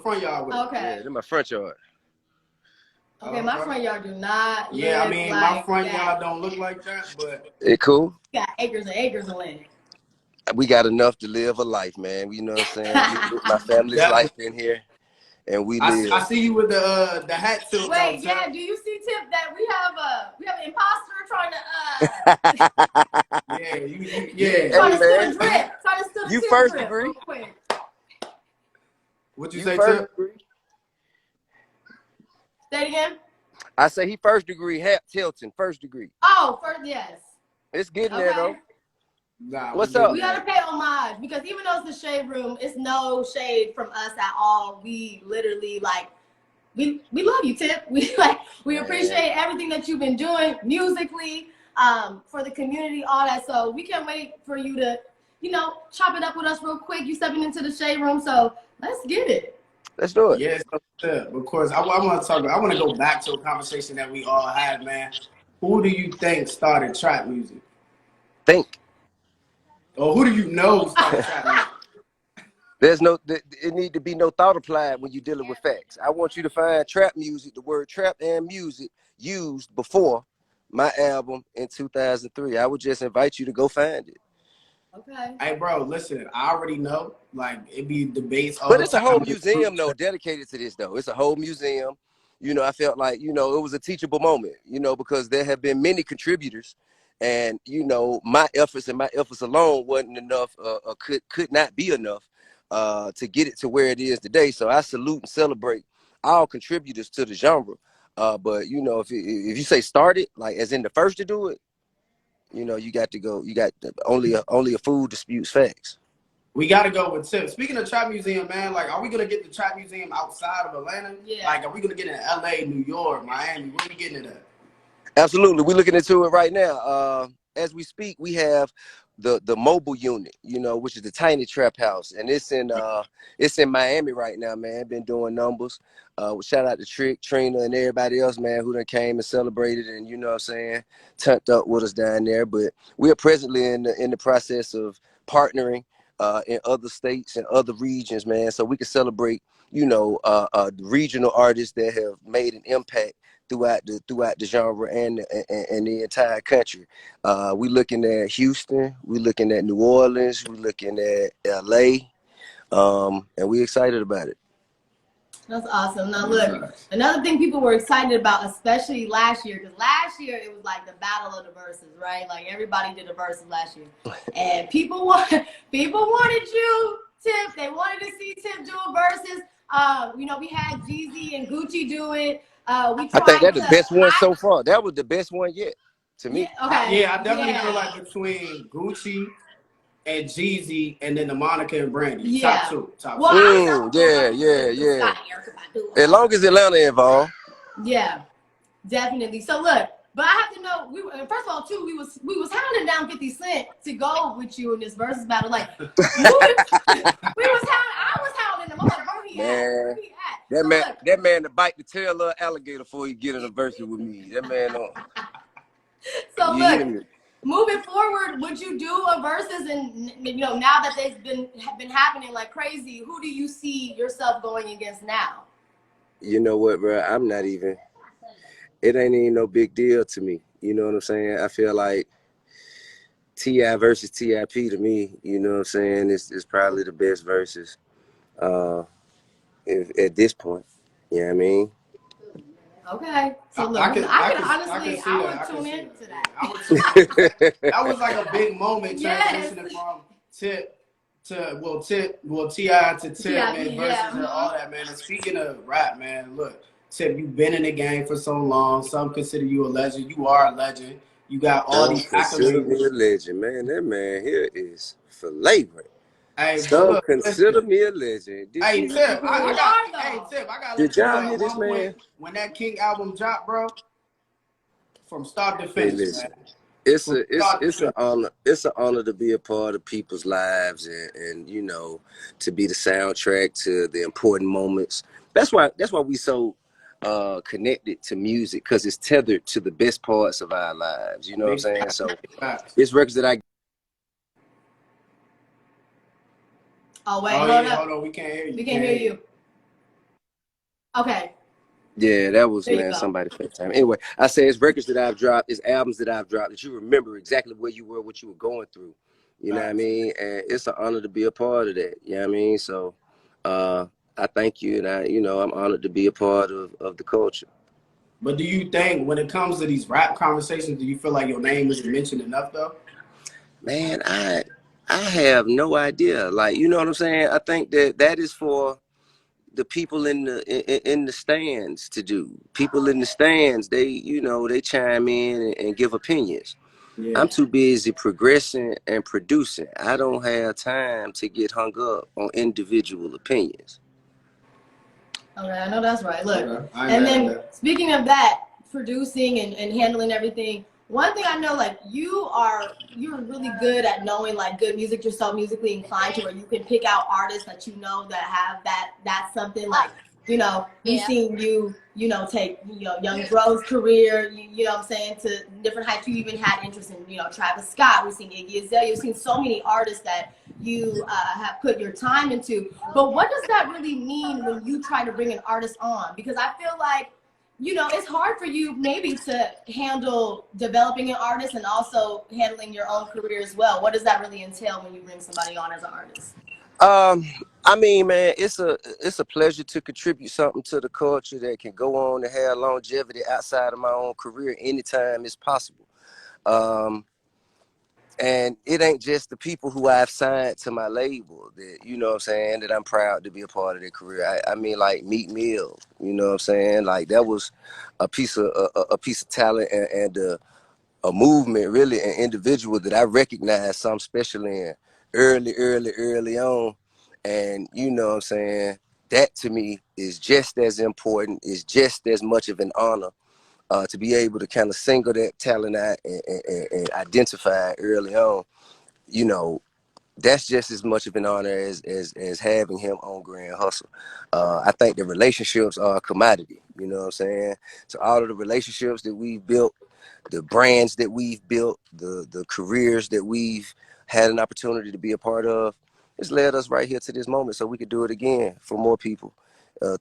front yard with it. Okay. Yeah, in my front yard. Okay, my front yard do not. Yeah, I mean, like my front that. yard don't look like that, but it cool. Got acres and acres of land. We got enough to live a life, man. You know what I'm saying? We live my family's life in here, and we live. I see you with the hat tilt. Wait, though, yeah. Do you see, Tip, that we have an imposter trying to Yeah, Hey, trying to steal man. a drip, trying to steal a You Tip first drip degree. real quick. What you You say, first Tip? degree. Say it again. I say he first degree. Tilton, first degree. Oh, first, yes. It's getting there though. Nah, What's up? We gotta pay homage because even though it's the shade room, it's no shade from us at all. We literally we love you, Tip. We appreciate everything that you've been doing musically, for the community, all that. So we can't wait for you to, chop it up with us real quick. You stepping into the shade room, so let's get it. Let's do it. Yes, of course. I want to go back to a conversation that we all had, man. Who do you think started trap music? Think. Or who do you know started trap music? It need to be no thought applied when you're dealing with facts. I want you to find trap music, the word trap and music used before my album in 2003. I would just invite you to go find it. Okay. Hey, bro, listen, I already know. Like, it be debates all But the it's a time. whole museum, though, dedicated to this, though. It's a whole museum. I felt like, it was a teachable moment, because there have been many contributors. And, my efforts alone wasn't enough, could not be enough to get it to where it is today. So I salute and celebrate all contributors to the genre. But, if you say started, like as in the first to do it, you got to go. You got only a fool disputes facts. We got to go with Tip. Speaking of trap museum, man, like, are we going to get the trap museum outside of Atlanta? Yeah. Like, are we going to get it in L.A., New York, Miami? Where are we getting it at? Absolutely. We're looking into it right now. As we speak, we have the mobile unit, which is the tiny trap house. And it's in Miami right now, man. Been doing numbers. Shout out to Trick, Trina, and everybody else, man, who done came and celebrated and, turned up with us down there. But we are presently in the process of partnering in other states and other regions, man, so we can celebrate, regional artists that have made an impact throughout the genre and the entire country. We looking at Houston, we looking at New Orleans, we looking at LA, and we excited about it. That's awesome. Now look, another thing people were excited about, especially last year, because last year it was like the battle of the verses, right? Like everybody did the verses last year, and people wanted you, Tip. They wanted to see Tip do a verses. We had Jeezy and Gucci do it. I think that's the best one so far. That was the best one yet, to me. Yeah, okay. I definitely feel like between Gucci and Jeezy and then the Monica and Brandy. Yeah. Top two. Well, yeah. As long as Atlanta involved. Yeah, definitely. So look, but I have to know, first of all, too, we was hounding down 50 Cent to go with you in this versus battle. Like, I was hounding him. I'm like, where he at? That man to bite the tail of an alligator before he get in a verse with me. That man on. So look, moving forward, would you do a versus? And now that they've been happening like crazy, who do you see yourself going against now? You know what, bro? I'm not even. It ain't even no big deal to me. You know what I'm saying? I feel like T.I. versus T.I.P. to me, you know what I'm saying, is probably the best versus at this point. You know what I mean? Okay. So look, I would tune into that. That was like a big moment transitioning from Tip to T.I. to Tip, man, versus and all that, man. And speaking of rap, man, look, Tip, you've been in the game for so long. Some consider you a legend. You are a legend. You got all these accolades. Consider me a legend, man. That man here is flagrant. Hey, some consider me a legend. Hey, Tip, I got. Did y'all hear this, man? When that King album dropped, bro, from start to finish, man. It's an honor. It's an honor to be a part of people's lives and to be the soundtrack to the important moments. That's why we so connected to music, because it's tethered to the best parts of our lives. You know what I'm saying? So it's records that I. Oh wait, hold on, we can't hear you. We can't hear you. Okay. Yeah, that was, There you man, go. somebody FaceTime. Anyway, I say it's records that I've dropped, it's albums that I've dropped that you remember exactly where you were, what you were going through. You know what I mean? And it's an honor to be a part of that. You know what I mean? So I thank you, and I'm honored to be a part of the culture. But do you think when it comes to these rap conversations, do you feel like your name isn't mentioned enough though? Man, I have no idea. Like, you know what I'm saying? I think that is for the people in the stands to do. People in the stands, they chime in and give opinions. Yeah. I'm too busy progressing and producing. I don't have time to get hung up on individual opinions. Okay, I know that's right. Look, Okay. and then speaking of that, producing and handling everything, one thing I know, like you're really good at knowing like good music yourself, musically inclined to where you can pick out artists that you know that have that's something like, we've seen you, take, Young Bro's career, you know what I'm saying, to different heights. You even had interest in, Travis Scott. We've seen Iggy Azalea. You've seen so many artists that you have put your time into. But what does that really mean when you try to bring an artist on? Because I feel like, it's hard for you maybe to handle developing an artist and also handling your own career as well. What does that really entail when you bring somebody on as an artist? I mean, man, it's a pleasure to contribute something to the culture that can go on and have longevity outside of my own career anytime it's possible. And it ain't just the people who I've signed to my label that, you know what I'm saying, that I'm proud to be a part of their career. I mean, like Meek Mill, you know what I'm saying? Like that was a piece of talent and a movement, really, an individual that I recognized some special in early on. And you know what I'm saying? That to me is just as important, is just as much of an honor to be able to kind of single that talent out and identify early on. You know, that's just as much of an honor as having him on Grand Hustle. I think the relationships are a commodity, you know what I'm saying? So all of the relationships that we've built, the brands that we've built, the careers that we've had an opportunity to be a part of, it's led us right here to this moment so we could do it again for more people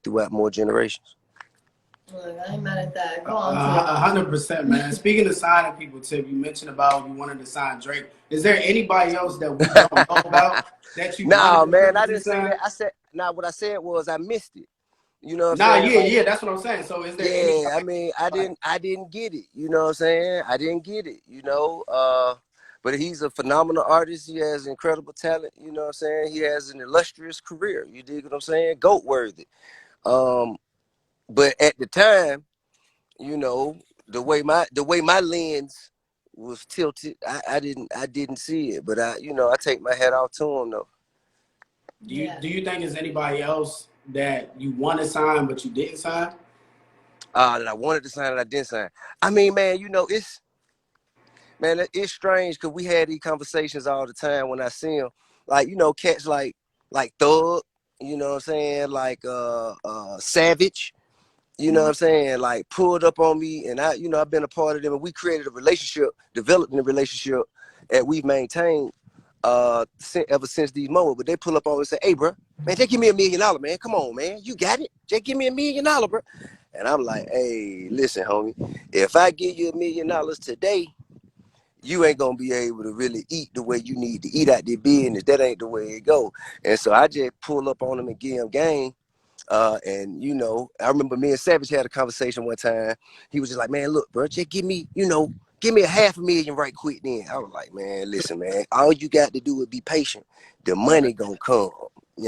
throughout more generations. Look, I ain't mad at that. Go on, 100%, man. Speaking of signing people, Tip, you mentioned about you wanted to sign Drake. Is there anybody else that we don't know about that you No, wanted to man, I purposely didn't say sign? that. I said, what I said was I missed it. You know what I'm Nah, saying? yeah, that's what I'm saying. So is there anybody? Yeah, I mean, I didn't get it. You know what I'm saying? I didn't get it. But he's a phenomenal artist. He has incredible talent. You know what I'm saying? He has an illustrious career. You dig what I'm saying? Goat worthy. Um, but at the time, you know, the way my lens was tilted, I didn't see it. But I take my hat off to him though. Do you think there's anybody else that you want to sign but you didn't sign? That I wanted to sign and I didn't sign. I mean, man, it's strange because we had these conversations all the time when I see him. Like, cats like Thug, you know what I'm saying? Like Savage, you know what I'm saying? Like pulled up on me and I've been a part of them and we created a relationship, developing a relationship that we've maintained ever since these moments. But they pull up on me and say, "Hey, bro, man, just give me $1 million, man. Come on, man. You got it. Just give me $1 million, bro." And I'm like, "Hey, listen, homie, if I give you $1 million today, you ain't gonna be able to really eat the way you need to eat out the business. That ain't the way it go." And so I just pull up on him and give him game. And I remember me and Savage had a conversation one time. He was just like, "Man, look, bro, just give me a $500,000 right quick then." I was like, "Man, listen, man, all you got to do is be patient. The money gonna come."